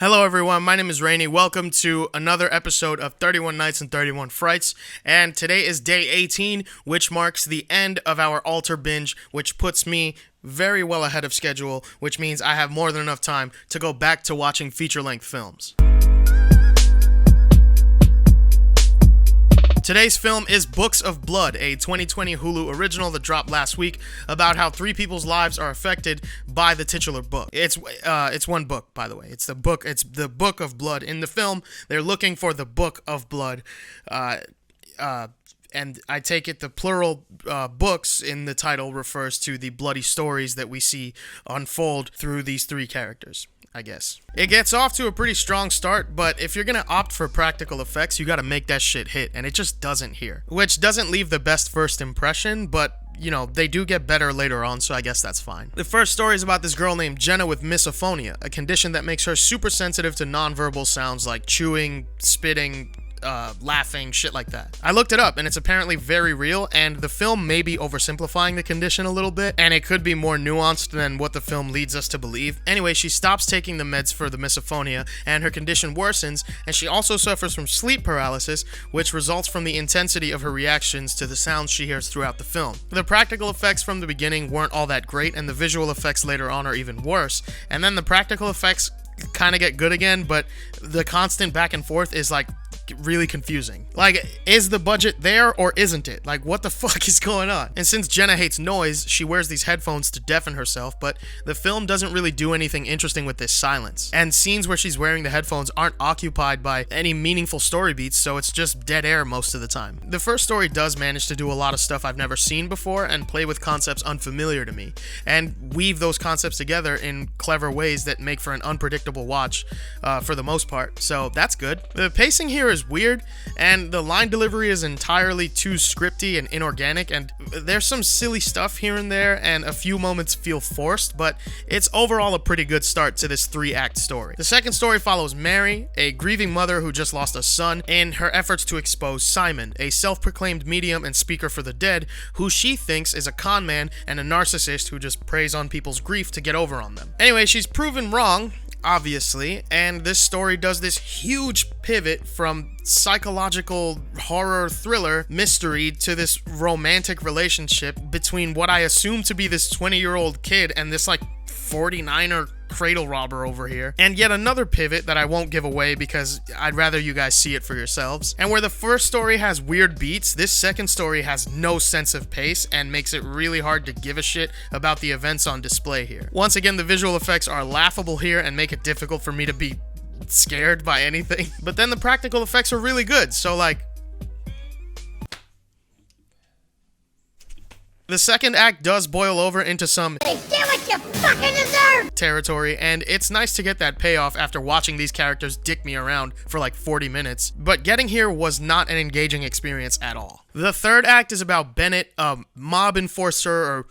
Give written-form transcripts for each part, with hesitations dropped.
Hello everyone, my name is Rainey. Welcome to another episode of 31 Nights and 31 Frights, and today is day 18, which marks the end of our altar binge, which puts me very well ahead of schedule, which means I have more than enough time to go back to watching feature-length films. Today's film is Books of Blood, a 2020 Hulu original that dropped last week about how three people's lives are affected by the titular book. It's one book, by the way. It's the Book of Blood. In the film, they're looking for the Book of Blood, and I take it the plural books in the title refers to the bloody stories that we see unfold through these three characters, I guess. It gets off to a pretty strong start, but if you're gonna opt for practical effects, you gotta make that shit hit, and it just doesn't here. Which doesn't leave the best first impression, but you know, they do get better later on, so I guess that's fine. The first story is about this girl named Jenna with misophonia, a condition that makes her super sensitive to nonverbal sounds like chewing, spitting, laughing, shit like that. I looked it up, and it's apparently very real, and the film may be oversimplifying the condition a little bit, and it could be more nuanced than what the film leads us to believe. Anyway, she stops taking the meds for the misophonia, and her condition worsens, and she also suffers from sleep paralysis, which results from the intensity of her reactions to the sounds she hears throughout the film. The practical effects from the beginning weren't all that great, and the visual effects later on are even worse, and then the practical effects kind of get good again, but the constant back and forth is like really confusing. Like, is the budget there or isn't it? Like, what the fuck is going on? And since Jenna hates noise, she wears these headphones to deafen herself, but the film doesn't really do anything interesting with this silence. And scenes where she's wearing the headphones aren't occupied by any meaningful story beats, so it's just dead air most of the time. The first story does manage to do a lot of stuff I've never seen before and play with concepts unfamiliar to me, and weave those concepts together in clever ways that make for an unpredictable watch for the most part, so that's good. The pacing here is weird, and the line delivery is entirely too scripty and inorganic, and there's some silly stuff here and there, and a few moments feel forced, but it's overall a pretty good start to this 3-act story. The second story follows Mary, a grieving mother who just lost a son, in her efforts to expose Simon, a self-proclaimed medium and speaker for the dead, who she thinks is a con man and a narcissist who just preys on people's grief to get over on them. Anyway, she's proven wrong, obviously, and this story does this huge pivot from psychological horror thriller mystery to this romantic relationship between what I assume to be this 20-year-old kid and this like 49er cradle robber over here, and yet another pivot that I won't give away because I'd rather you guys see it for yourselves. And where the first story has weird beats, this second story has no sense of pace and makes it really hard to give a shit about the events on display here. Once again, the visual effects are laughable here and make it difficult for me to be scared by anything, but then the practical effects are really good, so like, the second act does boil over into some "Hey, get what you fucking deserve" territory, and it's nice to get that payoff after watching these characters dick me around for like 40 minutes, but getting here was not an engaging experience at all. The third act is about Bennett, a mob enforcer or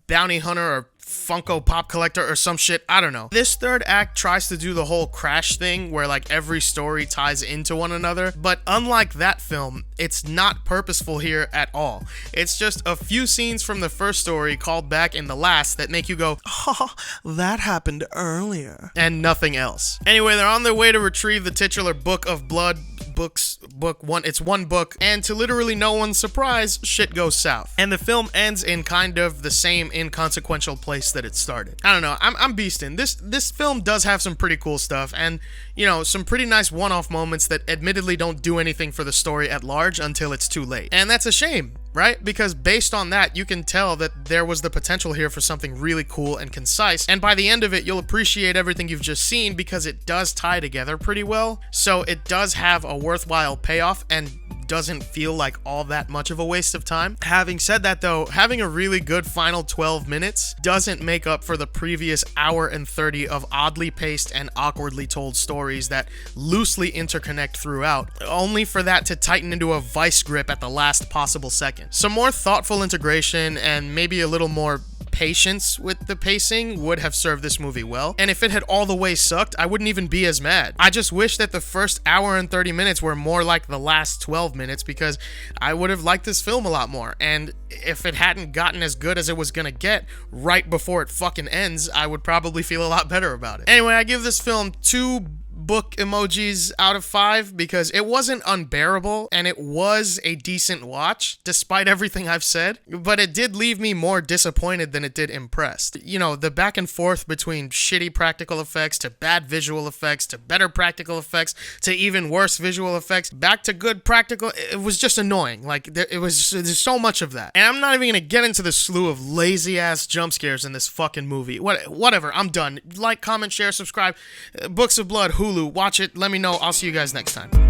bounty hunter or Funko Pop collector or some shit, I don't know. This third act tries to do the whole Crash thing where like every story ties into one another, but unlike that film, it's not purposeful here at all. It's just a few scenes from the first story called back in the last that make you go, oh, that happened earlier, and nothing else. Anyway, they're on their way to retrieve the titular Book of Blood. It's one book, and to literally no one's surprise, shit goes south. And the film ends in kind of the same inconsequential place that it started. I don't know, I'm beastin'. This film does have some pretty cool stuff, and you know, some pretty nice one-off moments that admittedly don't do anything for the story at large until it's too late. And that's a shame, right? Because based on that, you can tell that there was the potential here for something really cool and concise, and by the end of it, you'll appreciate everything you've just seen because it does tie together pretty well, so it does have a worthwhile payoff and doesn't feel like all that much of a waste of time. Having said that though, having a really good final 12 minutes doesn't make up for the previous hour and 30 of oddly paced and awkwardly told stories that loosely interconnect throughout, only for that to tighten into a vice grip at the last possible second. Some more thoughtful integration and maybe a little more patience with the pacing would have served this movie well, and if it had all the way sucked, I wouldn't even be as mad. I just wish that the first hour and 30 minutes were more like the last 12 minutes because I would have liked this film a lot more, and if it hadn't gotten as good as it was gonna get right before it fucking ends, I would probably feel a lot better about it. Anyway, I give this film 2 book emojis out of 5 because it wasn't unbearable and it was a decent watch despite everything I've said, but it did leave me more disappointed than it did impressed. You know, the back and forth between shitty practical effects to bad visual effects to better practical effects to even worse visual effects back to good practical, it was just annoying. Like, there's so much of that. And I'm not even gonna get into the slew of lazy ass jump scares in this fucking movie. Whatever, I'm done. Like, comment, share, subscribe. Books of Blood, Hulu, watch it, let me know. I'll see you guys next time.